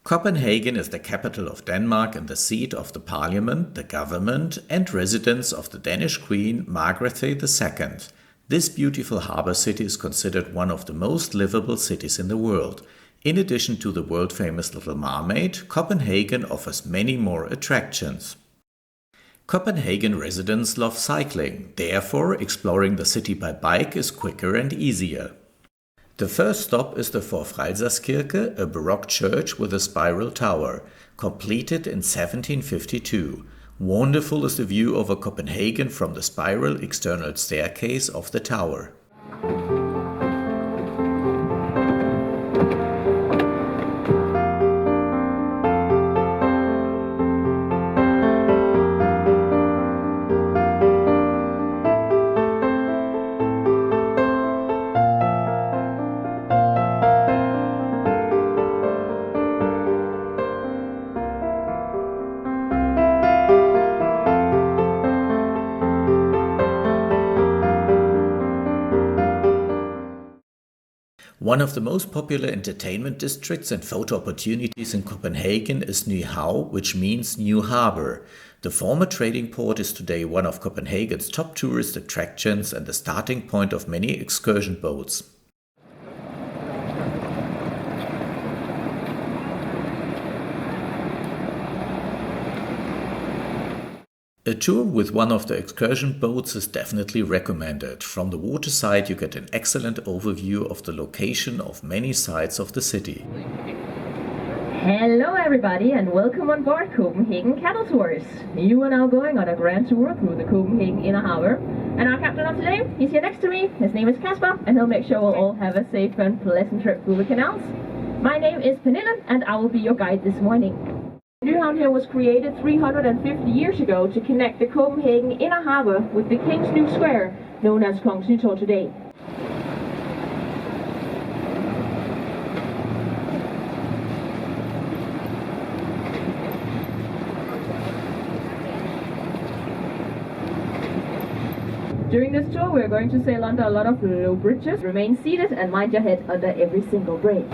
Copenhagen is the capital of Denmark and the seat of the parliament, the government, and residence of the Danish Queen Margrethe II. This beautiful harbour city is considered one of the most livable cities in the world. In addition to the world-famous Little Mermaid, Copenhagen offers many more attractions. Copenhagen residents love cycling, therefore exploring the city by bike is quicker and easier. The first stop is the Vorfrelserskirke, a Baroque church with a spiral tower, completed in 1752. Wonderful is the view over Copenhagen from the spiral external staircase of the tower. One of the most popular entertainment districts and photo opportunities in Copenhagen is Nyhavn, which means new harbour. The former trading port is today one of Copenhagen's top tourist attractions and the starting point of many excursion boats. A tour with one of the excursion boats is definitely recommended. From the waterside you get an excellent overview of the location of many sides of the city. Hello everybody and welcome on board Copenhagen Canal Tours. You are now going on a grand tour through the Copenhagen Inner Harbour. And our captain of today, he's here next to me. His name is Kasper and he'll make sure we'll all have a safe and pleasant trip through the canals. My name is Pernille and I will be your guide this morning. Nyhavn here was created 350 years ago to connect the Copenhagen Inner Harbour with the King's New Square, known as Kongens Nytorv today. During this tour we are going to sail under a lot of low bridges. Remain seated and mind your head under every single bridge.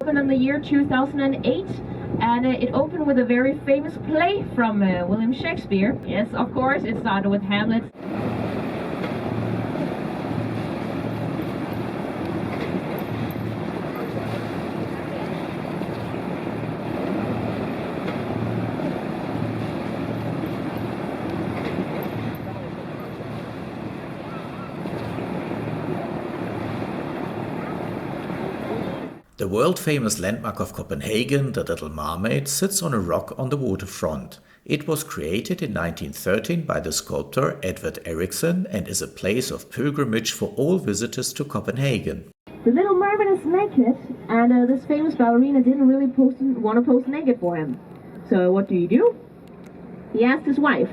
In the year 2008 and it opened with a very famous play from William Shakespeare. Yes, of course, it started with Hamlet. The world-famous landmark of Copenhagen, the Little Mermaid, sits on a rock on the waterfront. It was created in 1913 by the sculptor Edvard Eriksson and is a place of pilgrimage for all visitors to Copenhagen. The Little Mermaid is naked and this famous ballerina didn't really want to pose naked for him. So what do? He asked his wife.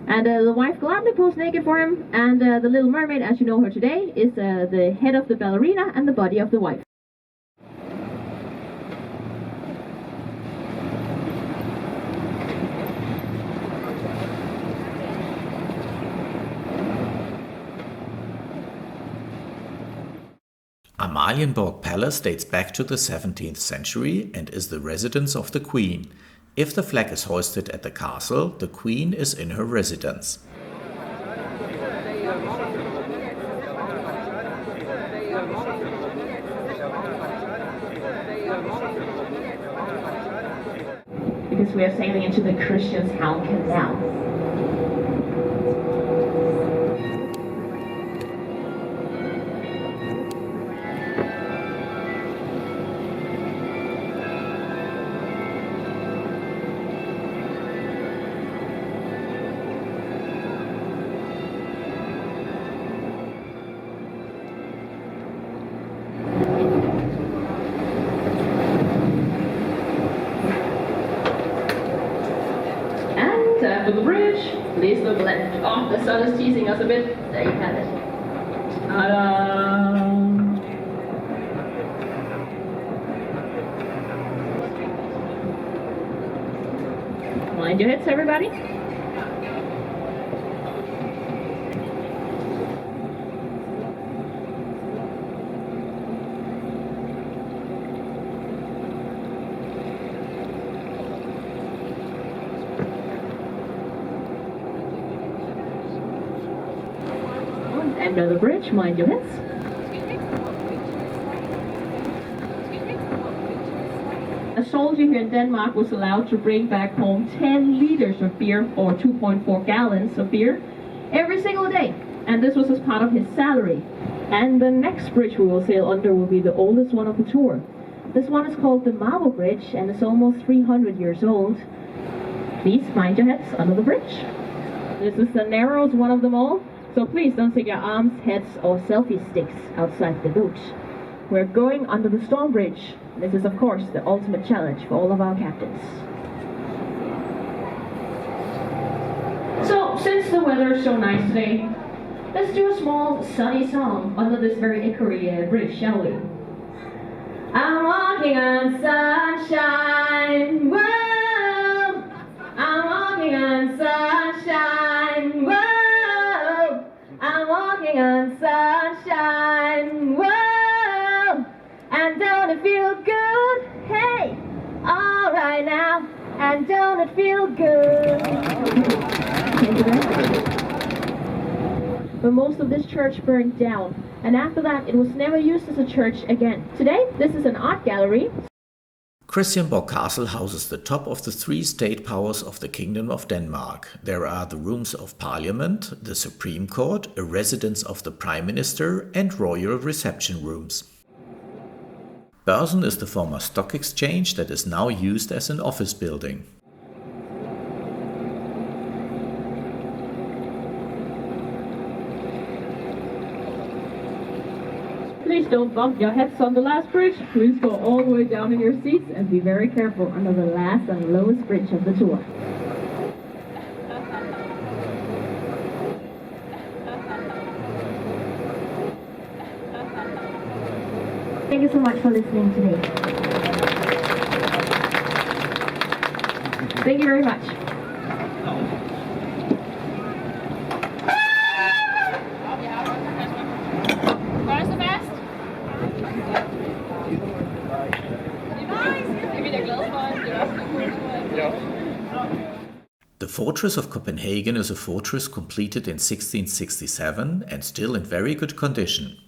And the wife gladly posed naked for him and the Little Mermaid, as you know her today, is the head of the ballerina and the body of the wife. Amalienborg Palace dates back to the 17th century and is the residence of the Queen. If the flag is hoisted at the castle, the Queen is in her residence. Because we are sailing into the Christiania Canal. After the bridge, please look left. Oh, the sun is teasing us a bit. There you have it. Ta-da! Mind your heads, everybody. Under the bridge, mind your heads. A soldier here in Denmark was allowed to bring back home 10 liters of beer, or 2.4 gallons of beer, every single day. And this was as part of his salary. And the next bridge we will sail under will be the oldest one of the tour. This one is called the Marble Bridge, and it's almost 300 years old. Please mind your heads under the bridge. This is the narrowest one of them all. So please don't stick your arms, heads, or selfie sticks outside the boat. We're going under the Storm Bridge. This is, of course, the ultimate challenge for all of our captains. So, since the weather is so nice today, let's do a small sunny song under this very hickory bridge, shall we? I'm walking on sunshine, whoa! I'm walking on sunshine, whoa! I'm walking on sunshine, whoa! And don't it feel good? Hey, all right now. And don't it feel good? But most of this church burned down, and after that it was never used as a church again. Today, this is an art gallery. Christianiborg Castle houses the top of the 3 state powers of the Kingdom of Denmark. There are the rooms of Parliament, the Supreme Court, a residence of the Prime Minister, and royal reception rooms. Børsen is the former stock exchange that is now used as an office building. Please don't bump your heads on the last bridge. Please go all the way down in your seats and be very careful under the last and lowest bridge of the tour. Thank you so much for listening today. Thank you very much. The fortress of Copenhagen is a fortress completed in 1667 and still in very good condition.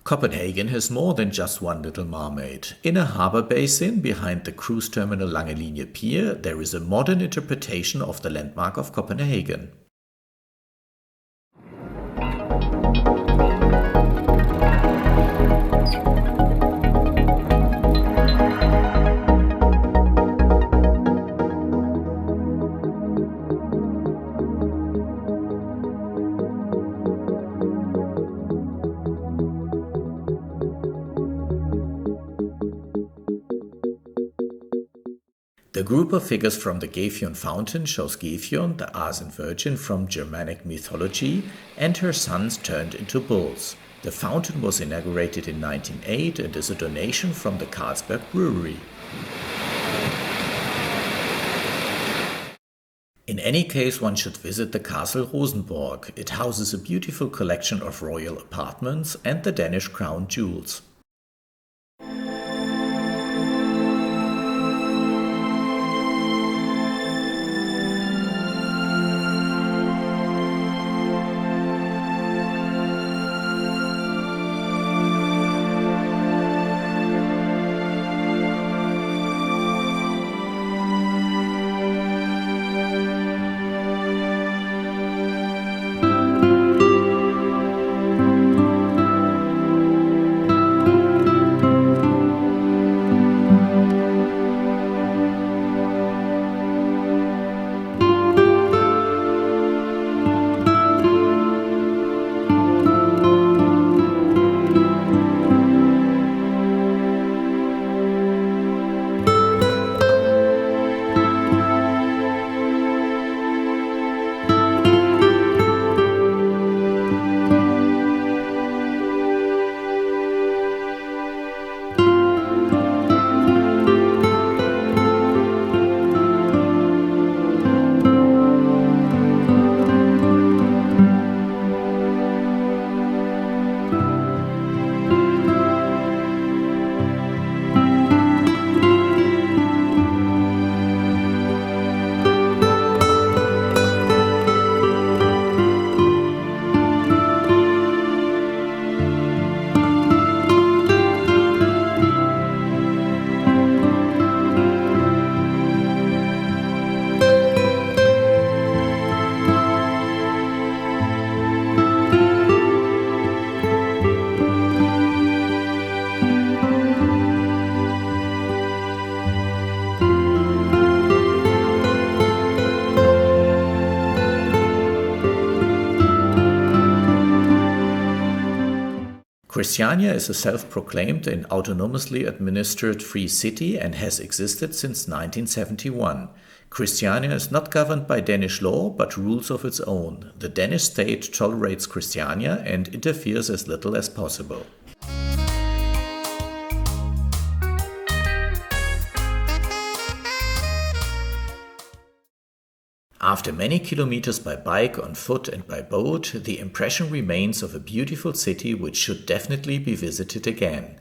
Copenhagen has more than just one Little Mermaid. In a harbour basin behind the cruise terminal Langelinie Pier, there is a modern interpretation of the landmark of Copenhagen. The group of figures from the Gefjon fountain shows Gefjon, the Asien Virgin from Germanic mythology, and her sons turned into bulls. The fountain was inaugurated in 1908 and is a donation from the Carlsberg Brewery. In any case, one should visit the Castle Rosenborg. It houses a beautiful collection of royal apartments and the Danish crown jewels. Christiania is a self-proclaimed and autonomously administered free city and has existed since 1971. Christiania is not governed by Danish law, but rules of its own. The Danish state tolerates Christiania and interferes as little as possible. After many kilometers by bike, on foot and by boat, the impression remains of a beautiful city which should definitely be visited again.